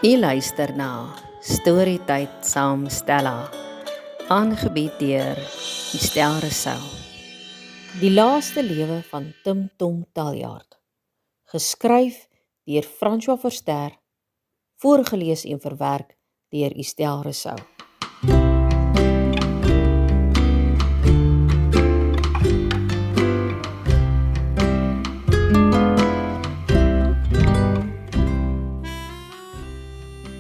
U luister na Storytyd saam Stella, aangebied deur Estel Rousseau. Die laaste lewe van Tim Tom Taljaard, geskryf deur François Verster, voorgeles en verwerk deur Estel Rousseau.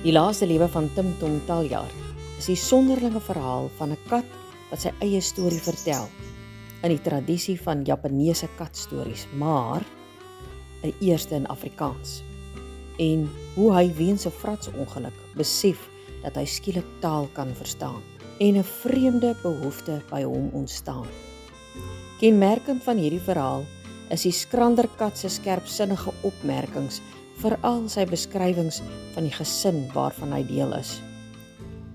Die laaste lewe van Tim Tom Taljaard is die sonderlinge verhaal van 'n kat wat sy eie storie vertel, in die tradisie van Japaneese katstories, maar 'n eerste in Afrikaans. En hoe hy weens 'n fratsongeluk besef dat hy skielik taal kan verstaan en 'n vreemde behoefte by hom ontstaan. Kenmerkend van hierdie verhaal is die skranderkat se skerpsinnige opmerkings, veral sy beskrywings van die gesin waarvan hy deel is.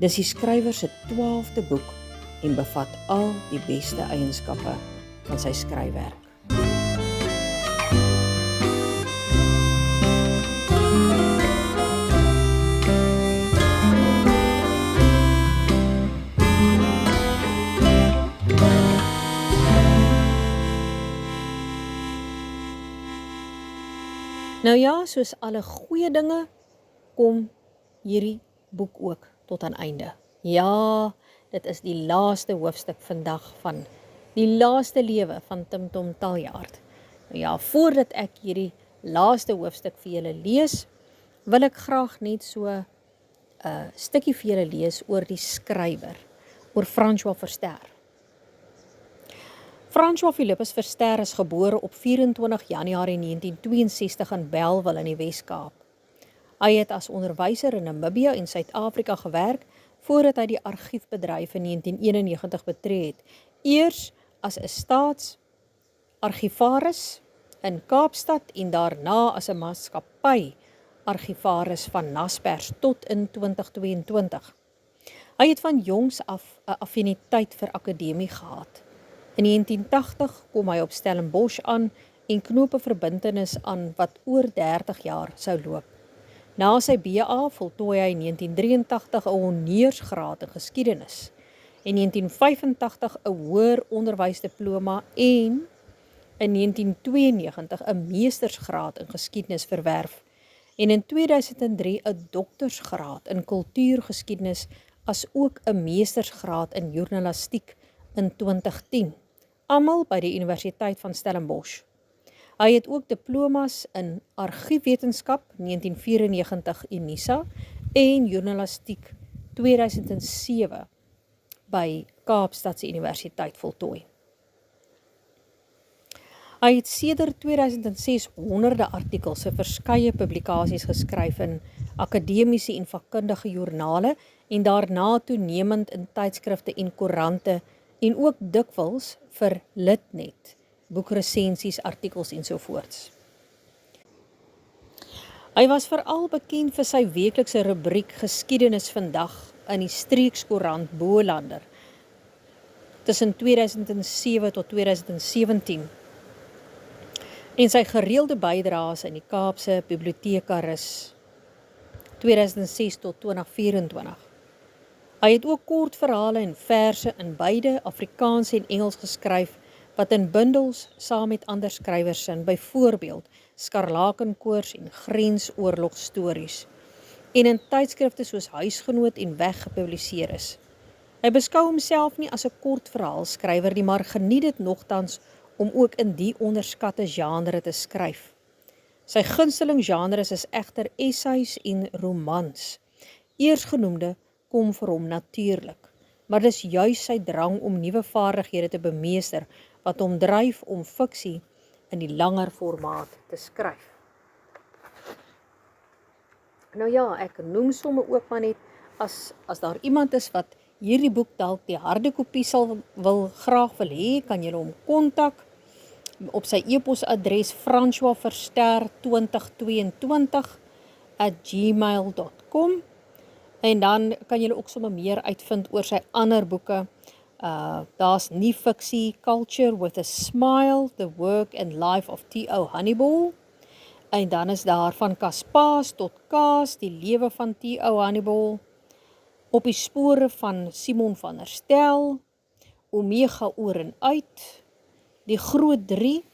Dis die skrywer se 12de boek en bevat al die beste eienskappe van sy skryfwerk. Nou ja, soos alle goeie dinge, kom hierdie boek ook tot aan einde. Ja, dit is die laaste hoofstuk vandag van die laaste lewe van Tim Tom Taljaard. Nou ja, voordat ek hierdie laaste hoofstuk vir julle lees, wil ek graag net so 'n stukkie vir julle lees oor die skrywer, oor François Verster. François Philippus Verster is gebore op 24 Januarie 1962 in Bellville in die Wes-Kaap. Hy het as onderwyser in Namibië en Suid-Afrika gewerk voordat hy die argiefbedryf in 1991 betree het. Eers as 'n staatsargivaris in Kaapstad en daarna as 'n maatskappy argivaris van Naspers tot in 2022. Hy het van jongs af 'n affiniteit vir akademie gehad. In 1980 kom hy op Stellenbosch aan en knoop 'n verbintenis aan wat oor 30 jaar sou loop. Na sy BA voltooi hy in 1983 'n honneursgraad in geskiedenis, in 1985 'n hoër onderwysdiploma en in 1992 'n meestersgraad in geskiedenis verwerf en in 2003 'n doktorsgraad in kultuurgeskiedenis as ook 'n meestersgraad in journalistiek in 2010, almal by die Universiteit van Stellenbosch. Hy het ook diplomas in argiefwetenskap 1994 Unisa en journalistiek 2007 by Kaapstadse Universiteit voltooi. Hy het sedert 2006 honderde artikels vir verskeie publikasies geskryf in akademiese en vakkundige joernale en daarna toenemend in tydskrifte en koerante en ook dikwels vir Litnet, boekresensies, artikels ensovoorts. Hy was veral bekend vir sy weeklikse rubriek Geskiedenis vandag in die streekskoerant Bolander tussen 2007 tot 2017 en sy gereelde bydraes in die Kaapse Bibliotekarus 2006 tot 2024. Hy het ook kortverhale en verse in beide Afrikaans en Engels geskryf wat in bundels saam met ander skrywers in, byvoorbeeld Skarlakenkoors en Grensoorlogstories, en in tydskrifte soos Huisgenoot en Weg gepubliseer is. Hy beskou homself nie as 'n kortverhaalskrywer nie, maar geniet dit nogtans om ook in die onderskatte genre te skryf. Sy gunsteling genres is egter essays en romans. Eersgenoemde kom vir hom natuurlik, maar dis juis sy drang om nuwe vaardighede te bemeester wat hom dryf om fiksie in die langer formaat te skryf. Nou ja, ek noem somme ook maar net, as daar iemand is wat hierdie boek dalk die harde kopie graag wil hê, kan julle hom kontak op sy e-posadres francoisverster2022@gmail.com, en dan kan julle ook sommer meer uitvind oor sy ander boeke. Daar's nie fiksie, Culture with a Smile, The Work and Life of T.O. Honeyball, En dan is daar van Kaspaas tot Kaas, die lewe van T.O. Hannibal, Op die spore van Simon van der Stel, Omega oor en uit, Die Groot 3,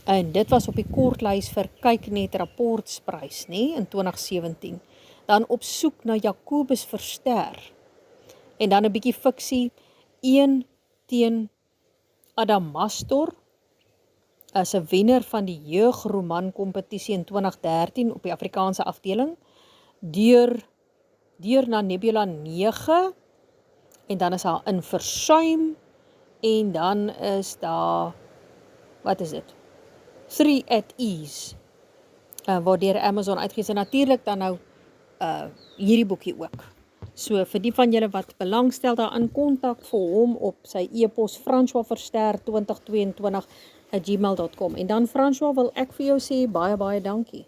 en dit was op die kortlys vir Kyknet Rapportsprys, in 2017. Dan Op soek na Jakobus Verster, en dan 'n bietjie fiksie, Een teen Adamastor, as 'n wenner van die jeugroman kompetisie in 2013 op die Afrikaanse afdeling, deur na Nebula 9, en dan is daar In Versuim, en dan is daar, wat is dit? 3 at Ease, waar deur Amazon uitgegee is, en natuurlik dan nou hierdie boekie ook. So vir die van julle wat belangstel daarin, kontak vir hom op sy e-pos francoisverster2022@gmail.com. En dan François, wil ek vir jou sê baie dankie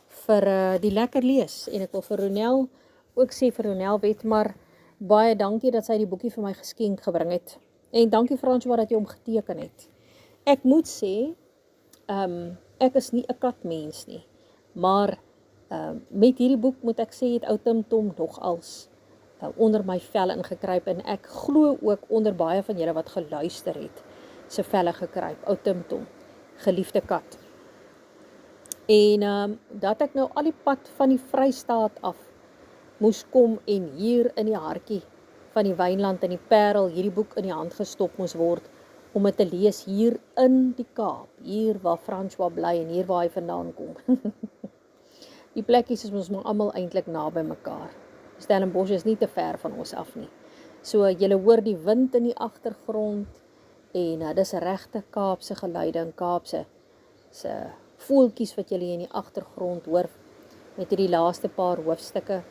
vir die lekker lees, en ek wil vir Ronel ook sê, vir Ronel Wetmar, baie dankie dat sy die boekie vir my geskenk gebring het, en dankie François dat jy hom geteken het. Ek moet sê, ek is nie 'n katmens nie, maar met hierdie boek moet ek sê, het ou Tim Tom nogals onder my vel ingekruip, en ek glo ook onder baie van julle wat geluister het, se velle gekruip, ou Tim Tom, geliefde kat. En dat ek nou al die pad van die Vrystaat af moes kom en hier in die hartjie van die Wynland en die Parel hierdie boek in die hand gestop moes word om het te lees hier in die Kaap, hier waar François bly en hier waar hy vandaan kom. Die plekkies is ons maar almal eintlik naby mekaar. Stellenbosch is nie te ver van ons af nie. So julle hoor die wind in die agtergrond, en dis regte Kaapse geluide en Kaapse voeltjies wat julle in die agtergrond hoor met hierdie laaste paar hoofstukke.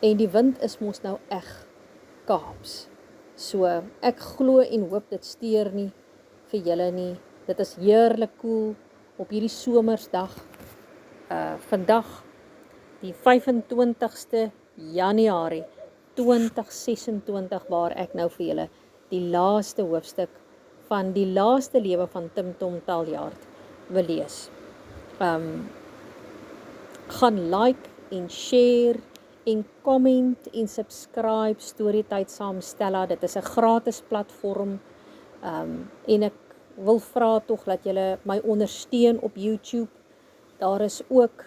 En die wind is mos nou eg Kaaps. So ek glo en hoop dit steur nie vir julle nie. Dit is heerlik koel op hierdie somersdag. Vandag die 25ste Januarie 2026, waar ek nou vir julle die laaste hoofstuk van die laaste lewe van Tim Tom Taljaard wil lees. Gaan like en share en comment en subscribe Storytyd saam Stella. Dit is 'n gratis platform, en ek wil vra tog dat julle my ondersteun op YouTube. Daar is ook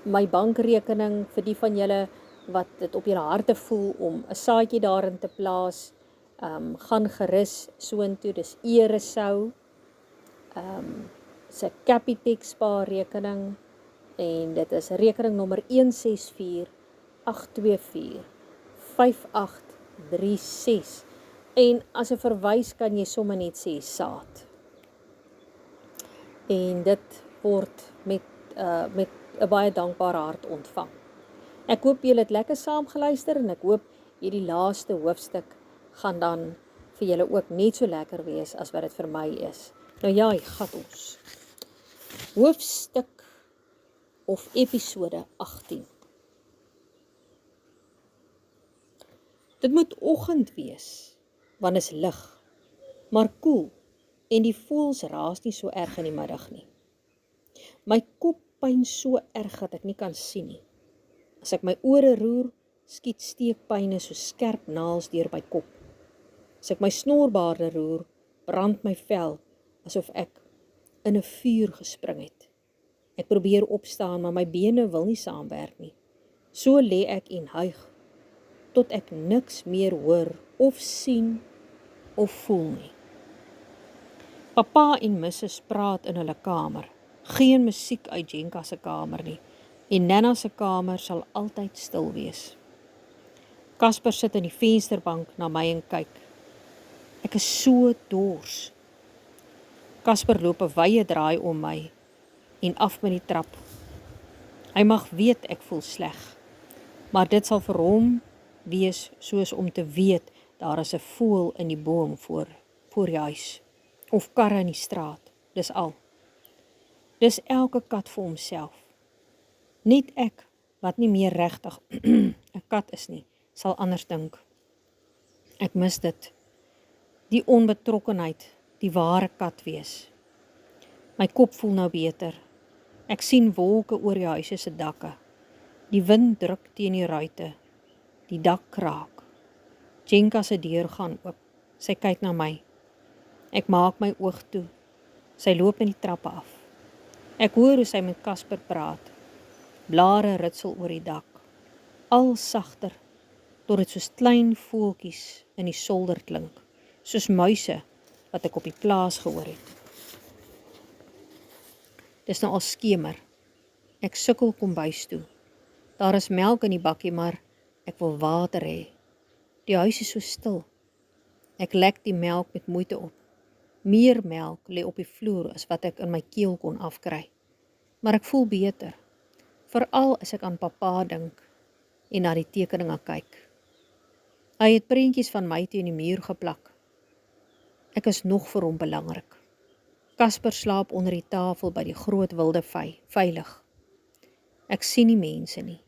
my bankrekening vir die van julle wat dit op julle harte voel om 'n saadjie daarin te plaas. Gaan gerus soontoe, dis Eresou, se Capitec spaarrekening, en dit is rekening nommer 164-824-5836, en as 'n verwys kan jy sommer net sê saad, en dit word met 'n baie dankbare hart ontvang. Ek hoop julle het lekker saam geluister, en ek hoop hierdie laaste hoofstuk gaan dan vir julle ook net so lekker wees as wat dit vir my is. Nou ja, gat ons. Hoofstuk of episode 18. Dit moet oggend wees, want is lig, maar koel, en die voëls raas nie so erg in die middag nie. My kop pyn so erg dat ek nie kan sien nie. As ek my ore roer, skiet steekpyne so skerp naels deur my kop. As ek my snorbaarde roer, brand my vel asof ek in 'n vuur gespring het. Ek probeer opstaan, maar my bene wil nie saamwerk nie. So lê ek en huig, tot ek niks meer hoor of sien of voel nie. Papa en Mrs praat in hulle kamer. Geen musiek uit Jenka se kamer nie, en Nana se kamer sal altyd stil wees. Casper sit in die vensterbank na my en kyk. Ek is so dors. Casper loop 'n wye draai om my en af met die trap. Hy mag weet ek voel sleg, maar dit sal vir hom wees soos om te weet daar is 'n voël in die boom voor die huis, of karre in die straat, dis al. Dis elke kat vir homself. Net ek, wat nie meer regtig 'n kat is nie, sal anders dink. Ek mis dit. Die onbetrokkenheid, die ware kat wees. My kop voel nou beter. Ek sien wolke oor die huise se dakke. Die wind druk teen die ruite. Die dak kraak. Jenka se deur gaan oop. Sy kyk na my. Ek maak my oog toe. Sy loop in die trappe af. Ek hoor hoe sy met Casper praat. Blare ritsel oor die dak. Al sagter, tot dit soos klein voeltjies in die solder klink, soos muise wat ek op die plaas gehoor het. Dis nou al skemer. Ek sukkel kombuis toe. Daar is melk in die bakkie, maar ek wil water hê. Die huis is so stil. Ek lek die melk met moeite op. Meer melk lê op die vloer as wat ek in my keel kon afkry. Maar ek voel beter. Veral as ek aan pappa dink en na die tekeninge kyk. Hy het prentjies van my teen die muur geplak. Ek is nog vir hom belangrik. Casper slaap onder die tafel by die groot wilde vy, veilig. Ek sien nie mense nie.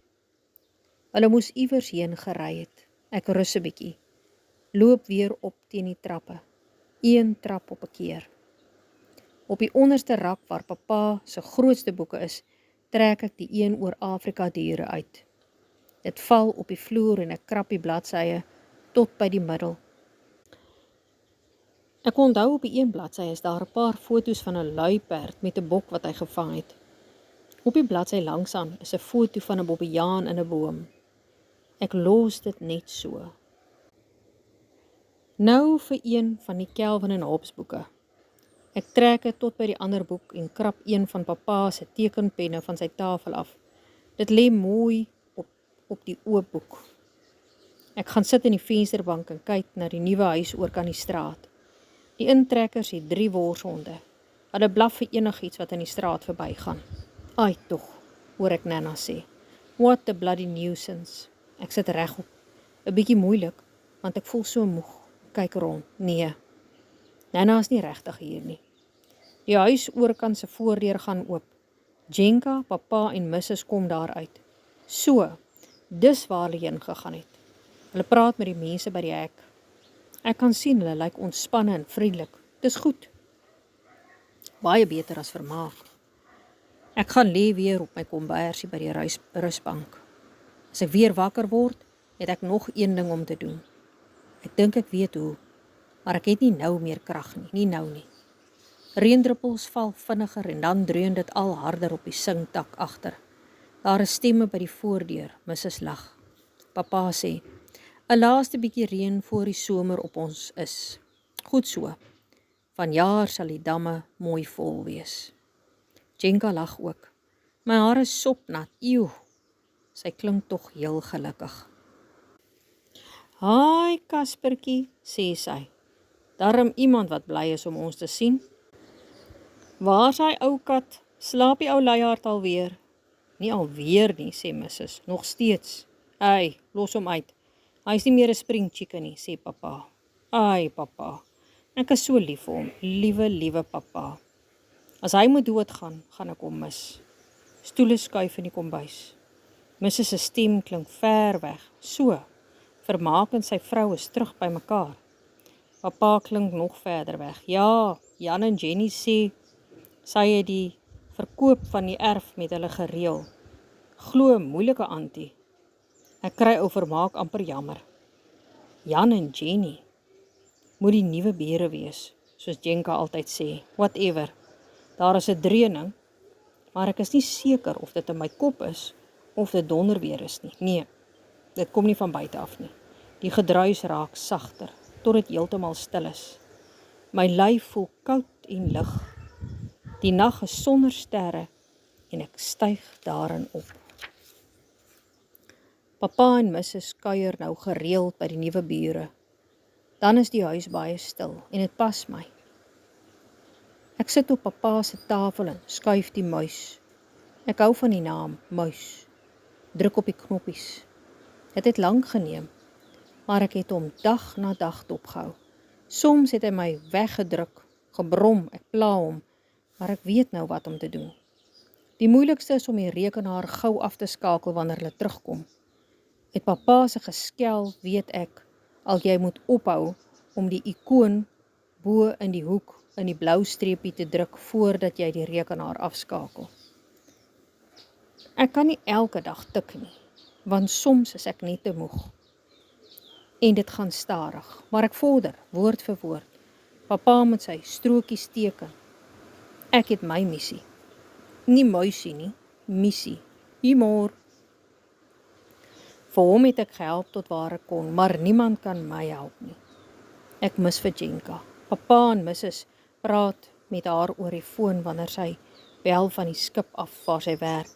Hulle moes iewers heen gery het. Ek rus 'n bietjie. Loop weer op teen die trappe. Een trap op 'n keer. Op die onderste rak waar pappa se grootste boeke is, trek ek die een oor Afrika diere uit. Dit val op die vloer en ek krap die bladsye tot by die middel. Ek onthou op die een bladsy is daar 'n paar foto's van 'n luiperd met 'n bok wat hy gevang het. Op die bladsy langsaan is 'n foto van 'n bobbejaan in 'n boom. Ek los dit net so. Nou vir een van die Calvin en Hobbes boeke. Ek trek dit tot by die ander boek en krap een van pappa se tekenpenne van sy tafel af. Dit lê mooi op die oop boek. Ek gaan sit in die vensterbank en kyk na die nuwe huis oor kan die straat. Die intrekkers het 3 worshonde. Hulle blaf vir enigiets wat in die straat verbygaan. Ai tog, hoor ek Nana sê. What a bloody nuisance. Ek sit regop. 'n Bietjie moeilik, want ek voel so moeg. Kyk rond. Nee. Nana is nie regtig hier nie. Die huis oorkant se voordeur gaan oop. Jenka, pappa en Mrs kom daar uit. So, dis waar hulle heen gegaan het. Hulle praat met die mense by die hek. Ek kan sien hulle lyk ontspanne en vriendelik. Dis goed. Baie beter as vermaak. Ek gaan lê weer op my kombuisie by die rusbank. As ek weer wakker word, het ek nog een ding om te doen. Ek dink ek weet hoe, maar ek het nie nou meer krag nie, nie nou nie. Reendruppels val vinniger en dan dreun dit al harder op die singtak agter. Daar is stemme by die voordeur, Mrs lag. Pappa sê, 'n laaste bietjie reën voor die somer op ons is. Goed so. Vanjaar sal die damme mooi vol wees. Jenka lag ook. My hare is sopnat, eeuw. Sy klink tog heel gelukkig. Haai, Caspertjie, sê sy. Darm iemand wat bly is om ons te sien. Waar's hy ou kat? Slaap die ou luiaard alweer? Nie alweer nie, sê Mrs. Nog steeds. Ai, los hom uit. Hy is nie meer 'n spring chicken nie, sê pappa. Ai, pappa. Ek is so lief vir hom. Liewe pappa. As hy moet doodgaan, gaan ek hom mis. Stoele skuif in die kombuis. Mrs. se stem klink ver weg. So, Vermaak en sy vrou is terug by mekaar. Pappa klink nog verder weg. Ja, Jan en Jenny sê, sy het die verkoop van die erf met hulle gereël. Glo, moeilike auntie. Ek kry ou Vermaak amper jammer. Jan en Jenny moet die nuwe bure wees, soos Jenka altyd sê. Whatever. Daar is 'n dreuning, maar ek is nie seker of dit in my kop is of dit donder weer is nie. Nee, dit kom nie van buite af nie. Die gedruis raak sagter, tot dit heeltemal stil is. My lyf voel koud en lig. Die nag is sonder sterre en ek styg daarin op. Pappa en Mrs kuier nou gereeld by die nuwe bure. Dan is die huis baie stil en dit pas my. Ek sit op pappa se tafel en skuif die muis. Ek hou van die naam, muis. Druk op die knoppies. Dit het lank geneem, maar ek het hom dag na dag dopgehou. Soms het hy my weggedruk, gebrom, ek pla hom, maar ek weet nou wat om te doen. Die moeilikste is om die rekenaar gou af te skakel wanneer hulle terugkom. Met pappa se geskel weet ek, al jy moet ophou om die ikoon bo in die hoek in die blou streepie te druk voordat jy die rekenaar afskakel. Ek kan nie elke dag tik nie, want soms is ek net te moeg. En dit gaan stadig, maar ek vorder, woord vir woord. Papa met sy strokies teken. Ek het my missie. Nie muisie nie, missie. Humor. Vir hom het ek gehelp tot waar ek kon, maar niemand kan my help nie. Ek mis vir Jenka. Papa en Mrs. praat met haar oor die foon wanneer sy bel van die skip af waar sy werk.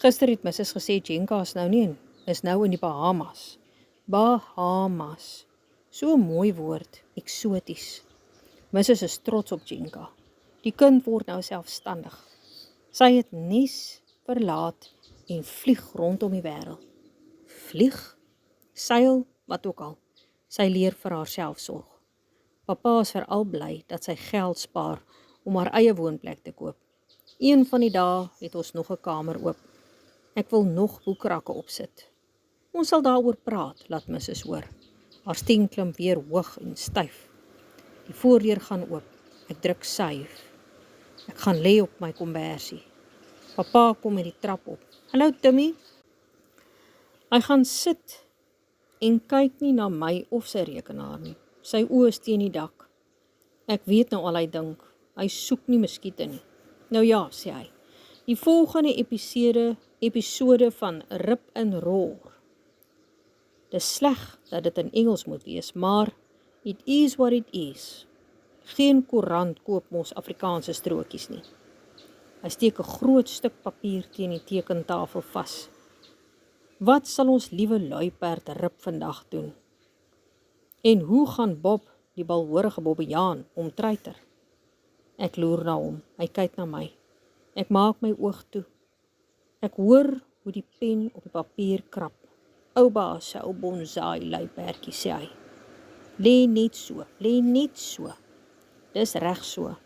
Gister het Mrs. gesê Jenka is nou in die Bahamas. Bahamas. So 'n mooi woord, eksoties. Mrs. is trots op Jenka. Die kind word nou selfstandig. Sy het nes verlaat en vlieg rondom die wêreld. Vlieg, seil, wat ook al. Sy leer vir haarself sorg. Papa is veral bly dat sy geld spaar om haar eie woonplek te koop. Een van die dae het ons nog 'n kamer oop. Ek wil nog boekrakke opsit. Ons sal daaroor praat, laat Mrs. hoor. Haar stem klim weer hoog en styf. Die voordeur gaan oop. Ek druk save. Ek gaan lê op my kombersie. Papa kom met die trap op. Hallo Timmy. Hy gaan sit en kyk nie na my of sy rekenaar nie. Sy oë is teen die dak. Ek weet nou al hy dink. Hy soek nie muskiete nie. Nou ja, sê hy. Die volgende episode van Rip and Roar. Dis sleg dat dit in Engels moet wees, maar it is what it is. Geen koerant koop ons Afrikaanse strokies nie. Hy steek 'n groot stuk papier teen die tekentafel vas. Wat sal ons liewe luiperd Rip vandag doen? En hoe gaan Bob, die balhoorige Bobbejaan, omtreiter? Ek loer na hom, hy kyk na my. Ek maak my oog toe. Ek hoor hoe die pen op die papier krap. Ou baas se ou bonsai luiperdjie, sê hy. Lê net so. Dis reg so.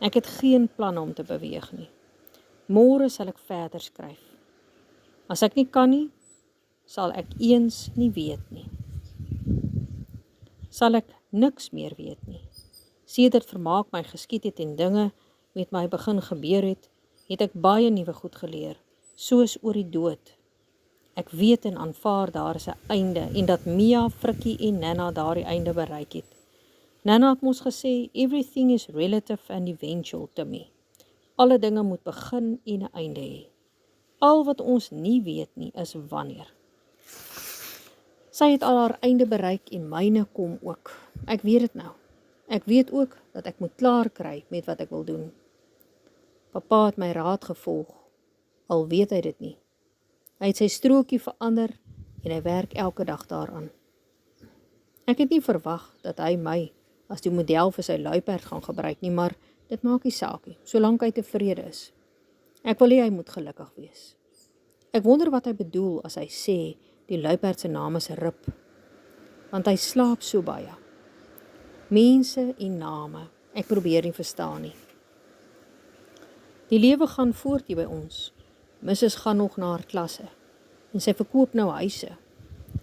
Ek het geen planne om te beweeg nie. Môre sal ek verder skryf. As ek nie kan nie, sal ek eens nie weet nie. Sal ek niks meer weet nie. Sedert vermaak my geskied het en dinge met my begin gebeur het ek baie nuwe goed geleer, soos oor die dood. Ek weet en aanvaar daar is 'n einde en dat Mia, Frikkie en Nana daardie einde bereik het. Nana het ons gesê, everything is relative and eventual to me. Alle dinge moet begin en 'n einde hê. Al wat ons nie weet nie is wanneer. Sy het al haar einde bereik en myne kom ook. Ek weet dit nou. Ek weet ook dat ek moet klaar kry met wat ek wil doen. Papa het my raad gevolg, al weet hy dit nie. Hy het sy strokie verander en hy werk elke dag daaraan. Ek het nie verwag dat hy my as die model vir sy luiperd gaan gebruik nie, maar dit maak nie saak nie, solank hy tevrede is. Ek wil hê hy moet gelukkig wees. Ek wonder wat hy bedoel as hy sê die luiperd se naam is Rip, want hy slaap so baie. Mense en name, ek probeer nie verstaan nie. Die lewe gaan voort hier by ons. Mrs. gaan nog na haar klasse en sy verkoop nou huise.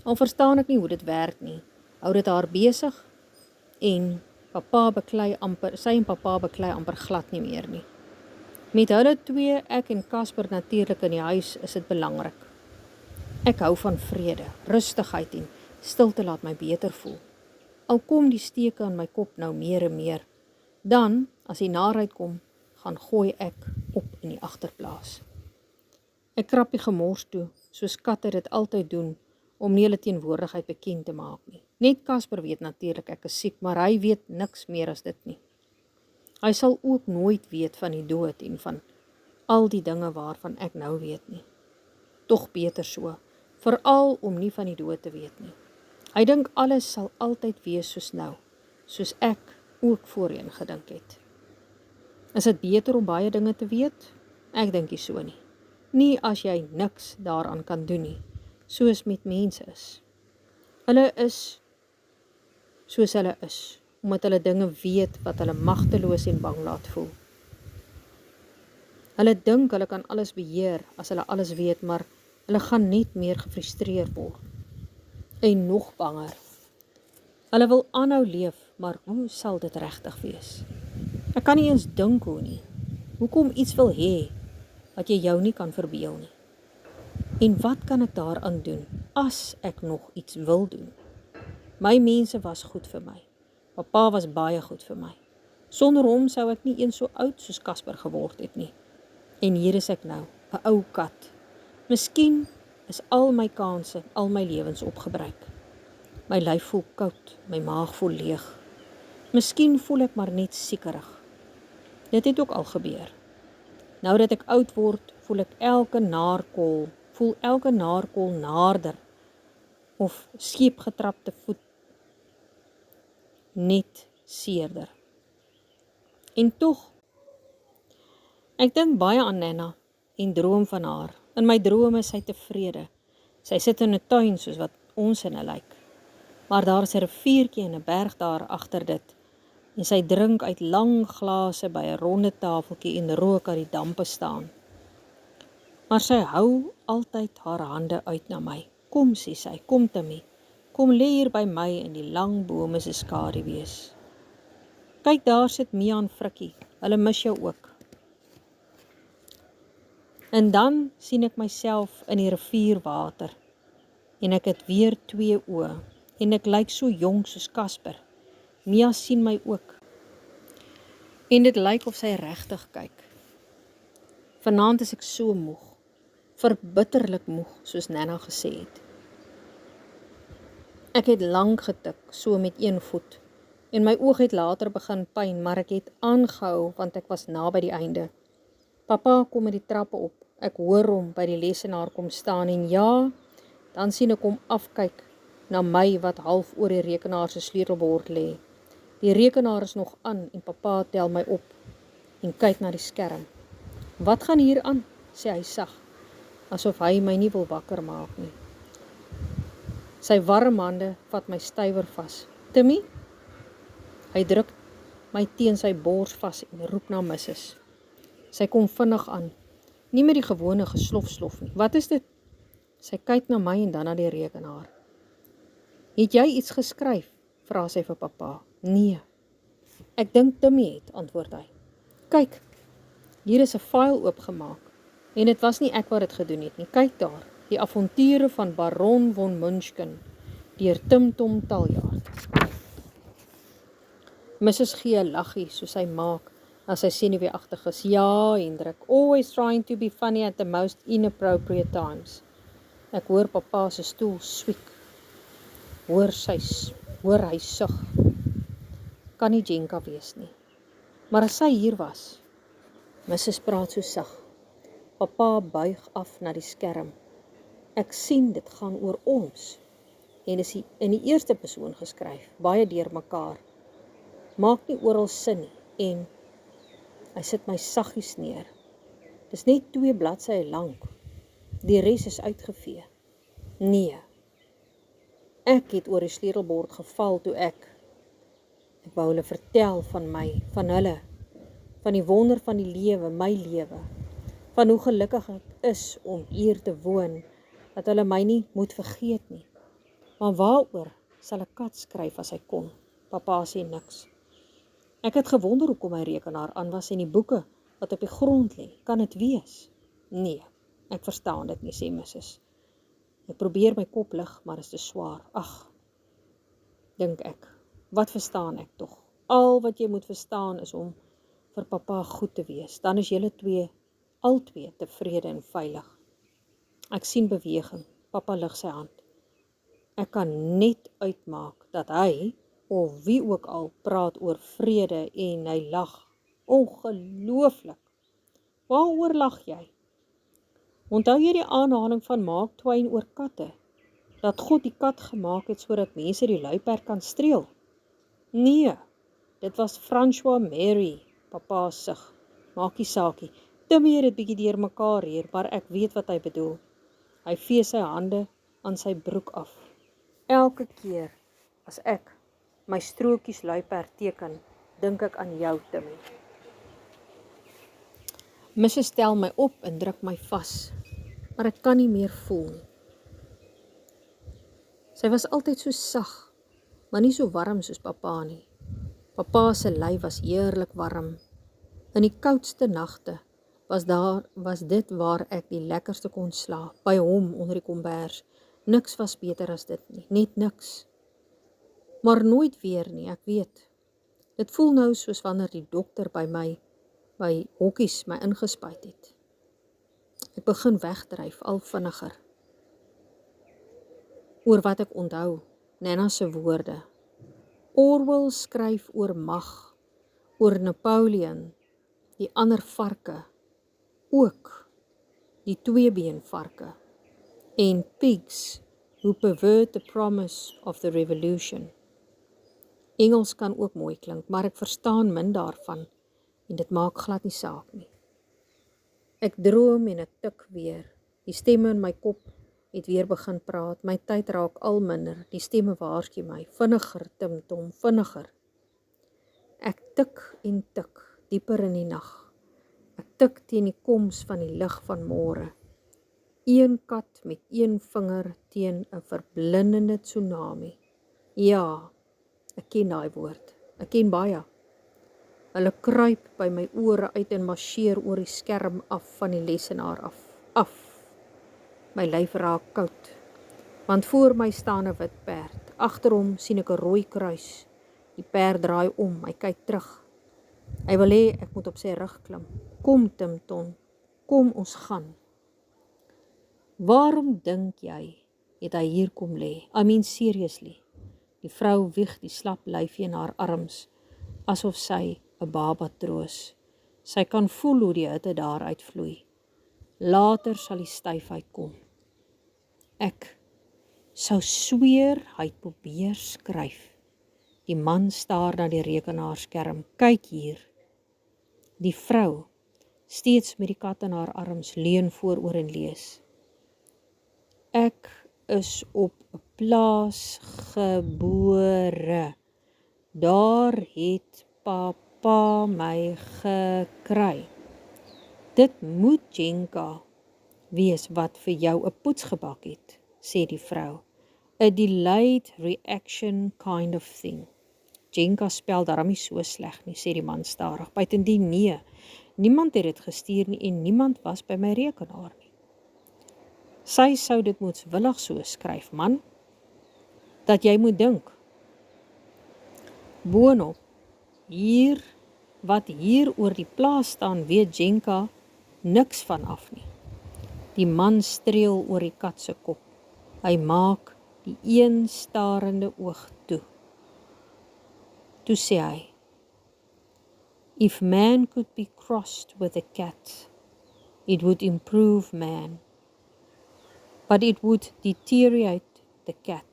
Al verstaan ek nie hoe dit werk nie. Hou dit haar besig en sy en papa beklei amper glad nie meer nie. Met hulle twee, ek en Casper natuurlik in die huis, is dit belangrik. Ek hou van vrede, rustigheid en stilte laat my beter voel. Al kom die steke in my kop nou meer en meer, dan, as die narigheid kom, gaan gooi ek op in die agterplaas. Ek krap die gemors toe, soos katte dit altyd doen, om nie hulle teenwoordigheid bekend te maak nie. Net Casper weet natuurlik ek is siek, maar hy weet niks meer as dit nie. Hy sal ook nooit weet van die dood en van al die dinge waarvan ek nou weet nie. Tog beter so, veral om nie van die dood te weet nie. Hy dink alles sal altyd wees soos nou, soos ek ook voorheen gedink het. Is dit beter om baie dinge te weet? Ek dink nie so nie. Nie as jy niks daaraan kan doen nie, soos met mense is. Hulle is soos hulle is, omdat hulle dinge weet wat hulle magteloos en bang laat voel. Hulle dink hulle kan alles beheer as hulle alles weet, maar hulle gaan net meer gefrustreerd word. En nog banger. Hulle wil aanhou leef, maar hoe sal dit regtig wees? Ek kan nie eens dink hoe nie. Hoekom iets wil hê wat jy jou nie kan verbeel nie? En wat kan ek daaraan doen as ek nog iets wil doen? My mense was goed vir my. Pappa was baie goed vir my. Sonder hom sou ek nie eens so oud soos Casper geword het nie. En hier is ek nou, 'n ou kat. Miskien is al my kanse, al my lewens opgebruik. My lyf voel koud, my maag voel leeg. Miskien voel ek maar net siekerig. Dit het ook al gebeur. Nou dat ek oud word, voel elke naarkol naarder of skeepgetrapte voet net seerder. En tog, ek dink baie aan Nana en droom van haar. In my drome is sy tevrede. Sy sit in 'n tuin soos wat ons in 'n lyk. Maar daar is 'n riviertjie en 'n berg daar agter dit. En sy drink uit lang glase by 'n ronde tafeltjie en rook uit die dampe staan. Maar sy hou altyd haar hande uit na my. Kom, sê sy, kom Timmy. Kom lê hier by my in die lang bome se skaduwees. Kyk, daar sit Mia en Frikkie. Hulle mis jou ook. En dan sien ek myself in die rivierwater. En ek het weer 2 oë. En ek lyk so jong soos Casper. Mia sien my ook. En dit lyk of sy regtig kyk. Vanaand is ek so moeg. Verbitterlik moeg, soos Nana gesê het. Ek het lank getik, so met een voet. En my oog het later begin pyn, maar ek het aangehou, want ek was naby die einde. Papa kom met die trappe op. Ek hoor hom by die lesenaar kom staan en ja, dan sien ek hom afkyk na my wat half oor die rekenaar se sleutelbord lê. Die rekenaar is nog aan en papa tel my op en kyk na die skerm. Wat gaan hier aan? Sê hy sag, asof hy my nie wil wakker maak nie. Sy warm hande vat my stywer vas. Timmy? Hy druk my teen sy bors vas en roep na Mrs. Sy kom vinnig aan. Nie met die gewone geslof nie. Wat is dit? Sy kyk na my en dan na die rekenaar. Het jy iets geskryf? Vra sy vir papa. Nee. Ek dink Timmy het, antwoord hy. Kyk, hier is 'n file oopgemaak. En dit was nie ek wat dit gedoen het nie. Kyk daar, die avonture van Baron von Munchkin, deur Tim Tom Taljaard. Mrs. gee 'n laggie soos sy maak as sy senuweeagtig is. Ja, Hendrik, always trying to be funny at the most inappropriate times. Ek hoor papa se stoel swiek. Hoor hy sug. Kan nie Jenka wees nie. Maar as sy hier was, Mrs. praat so sag. Papa buig af na die skerm. Ek sien dit gaan oor ons. En is in die eerste persoon geskryf, baie deurmekaar. Maak nie oral sin nie. En hy sit my saggies neer. Dis net 2 bladsye lank. Die res is uitgevee. Nee. Ek het oor die sleutelbord geval toe ek wou hulle vertel van my, van hulle, van die wonder van die lewe, my lewe, van hoe gelukkig ek is om hier te woon, dat hulle my nie moet vergeet nie. Maar waaroor sal 'n kat skryf as hy kon? Papa sê niks. Ek het gewonder hoekom my rekenaar aan was en die boeke wat op die grond lê, kan dit wees? Nee, ek verstaan dit nie, sê Mrs. Ek probeer my kop lig, maar is te swaar. Ag, dink ek, wat verstaan ek tog? Al wat jy moet verstaan is om vir papa goed te wees. Dan is julle albei tevrede en veilig. Ek sien beweging. Papa lig sy hand. Ek kan net uitmaak dat hy, of wie ook al, praat oor vrede en hy lag. Ongelooflik. Waaroor lag jy? Onthou jy die aanhaling van Mark Twain oor katte? Dat God die kat gemaak het sodat mense die luiperd kan streel? Nee, dit was François Mary, papa sug. Maakie saakie. Timmy het dit bietjie deurmekaar hier, maar ek weet wat hy bedoel. Hy vee sy hande aan sy broek af. Elke keer as ek my strokies luiperd teken, dink ek aan jou, Timmy. Mrs. stel my op en druk my vas, maar ek kan nie meer voel nie. Sy was altyd so sag, maar nie so warm soos papa nie. Papa se lyf was heerlik warm In die koudste nagte was dit waar ek die lekkerste kon slaap, by hom onder die kombers. Niks was beter as dit nie, net niks. Maar nooit weer nie, ek weet. Dit voel nou soos wanneer die dokter by hokkies my ingespuit het. Ek begin wegdryf, al vinniger. Oor wat ek onthou, Nana se woorde. Orwell skryf oor mag, oor Napoleon, die ander varke, ook die tweebeenvarke, en pigs who pervert the promise of the revolution. Engels kan ook mooi klink, maar ek verstaan min daarvan, en dit maak glad nie saak nie. Ek droom en ek tik weer, die stemme in my kop het weer begin praat, my tyd raak al minder, die stemme waarsku my, vinniger Tim, vinniger. Ek tik en tik, dieper in die nag. Ek tik teen die koms van die lig van môre. Een kat met een vinger teen 'n verblindende tsunami. Ja, ek ken daai woord. Ek ken baie. Hulle kruip by my ore uit en marseer oor die skerm af van die lesenaar af. My lyf raak koud, want voor my staan 'n wit perd. Agter hom sien ek 'n rooi kruis. Die perd draai om, hy kyk terug. Hy wil hê ek moet op sy rug klim. Kom Tim, kom ons gaan. Waarom dink jy, het hy hier kom lê? I mean seriously. Die vrou wieg die slap lyfie in haar arms, asof sy 'n baba troos. Sy kan voel hoe die hitte daar uitvloei. Later sal die styfheid kom. Ek sou sweer hy het probeer skryf. Die man staar na die rekenaarskerm. Kyk hier. Die vrou, steeds met die kat in haar arms, leun vooroor en lees. Ek is op 'n plaas gebore. Daar het papa my gekry. Dit moet Jenka wees wat vir jou 'n poets gebak het, sê die vrou. A delayed reaction kind of thing. Jenka spel daarom nie so sleg nie, sê die man stadig. Buitendien nee, niemand het dit gestuur nie en niemand was by my rekenaar nie. Sy sou dit moetswillig so skryf, man, dat jy moet dink. Boonop, wat hier oor die plaas staan, weet Jenka niks van af nie. Die man streel oor die kat se kop. Hy maak die een starende oog toe. Toe sê hy, if man could be crossed with a cat, it would improve man. But it would deteriorate the cat.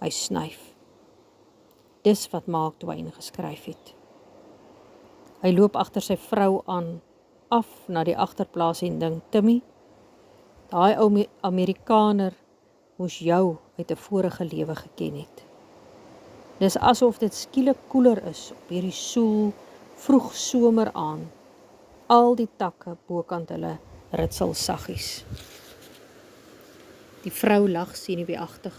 Hy snyf. Dis wat Mark Twain geskryf het. Hy loop agter sy vrou aan, af na die agterplaas en dink, Timmy, daai ou Amerikaner moes jou uit 'n vorige lewe geken het. Dis asof dit skielik koeler is op hierdie soel, vroeg somer aan. Al die takke bokant hulle ritsel saggies. Die vrou lag senuweeagtig.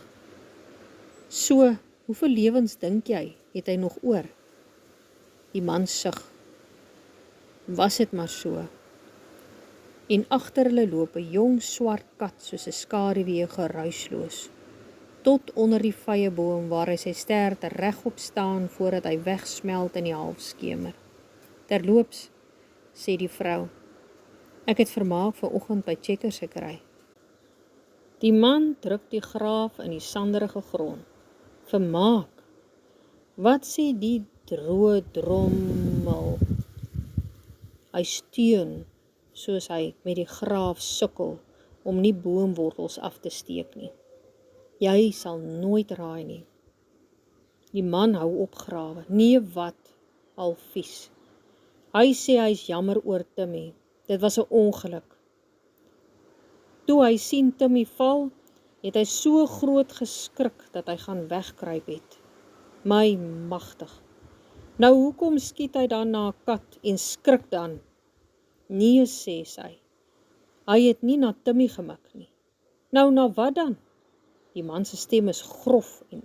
So, hoeveel lewens dink jy, het hy nog oor? Die man sug. Was dit maar so. En agter hulle loop 'n jong swart kat soos 'n skaduwee geruisloos. Tot onder die vyeboom waar hy sy stert regop staan voordat hy wegsmelt in die halfskemer. Terloops, sê die vrou, ek het vermaak vanoggend by Checkers gekry. Die man druk die graaf in die sanderige grond. Vermaak? Wat sê die droë drommel? Hy steun, soos hy met die graaf sukkel om nie boomwortels af te steek nie. Jy sal nooit raai nie. Die man hou op grawe. Nee wat, al vies. Hy sê hy is jammer oor Timmy. Dit was 'n ongeluk. Toe hy sien Timmy val, het hy so groot geskrik dat hy gaan wegkruip het. My magtig. Nou hoekom skiet hy dan na 'n kat en skrik dan? Nee, sê sy. Hy het nie na Timmy gemik nie. Nou na wat dan? Die man se stem is grof en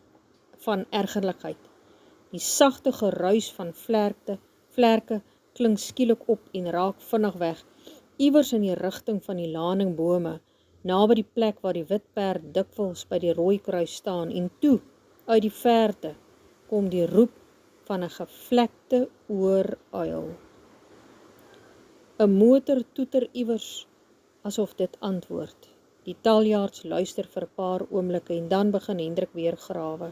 van ergerlikheid. Die sagte geruis van vlerke klink skielik op en raak vinnig weg, iewers in die rigting van die laningbome, naby die plek waar die wit perd dikwels by die rooi kruis staan, en toe, uit die verte, kom die roep van 'n gevlekte ooruil. 'n Motor toeter iewers, asof dit antwoord. Die taljaards luister vir 'n paar oomblikke en dan begin Hendrik weer grawe.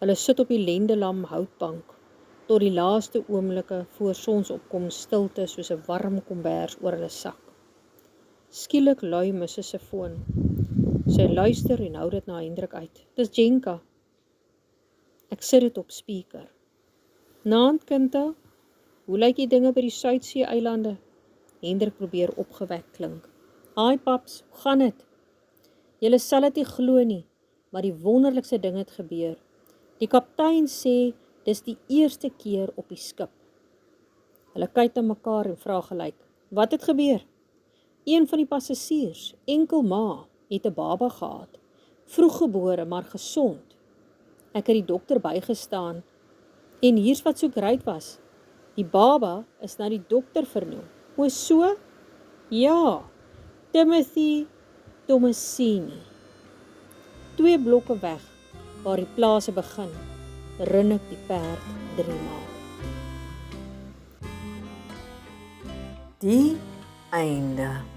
Hulle sit op die Lendelam houtbank, tot die laaste oomblikke voor sonsopkoms stilte soos 'n warm kombers oor hulle sak. Skielik lui Missus se foon. Sy luister en hou dit na Hendrik uit. Dis Jenka. Ek sit dit op speaker. Naand, Kinta, hoe lyk die dinge by die Suidsee-eilande? Hendrik probeer opgewek klink. Haai paps, hoe gaan dit? Julle sal dit nie glo nie, maar die wonderlikste ding het gebeur. Die kaptein sê dis die eerste keer op die skip. Hulle kyk na mekaar en vra gelyk, wat het gebeur? Een van die passasiers, enkel ma, het 'n baba gehad. Vroeggebore, maar gesond. Ek het die dokter bygestaan en hier's wat so great was. Die baba is na die dokter vernoem. O so? Ja, Timothy Thomasini. 2 blokke weg, waar die plase begin, rin ek die perd 3 maal. Die einde.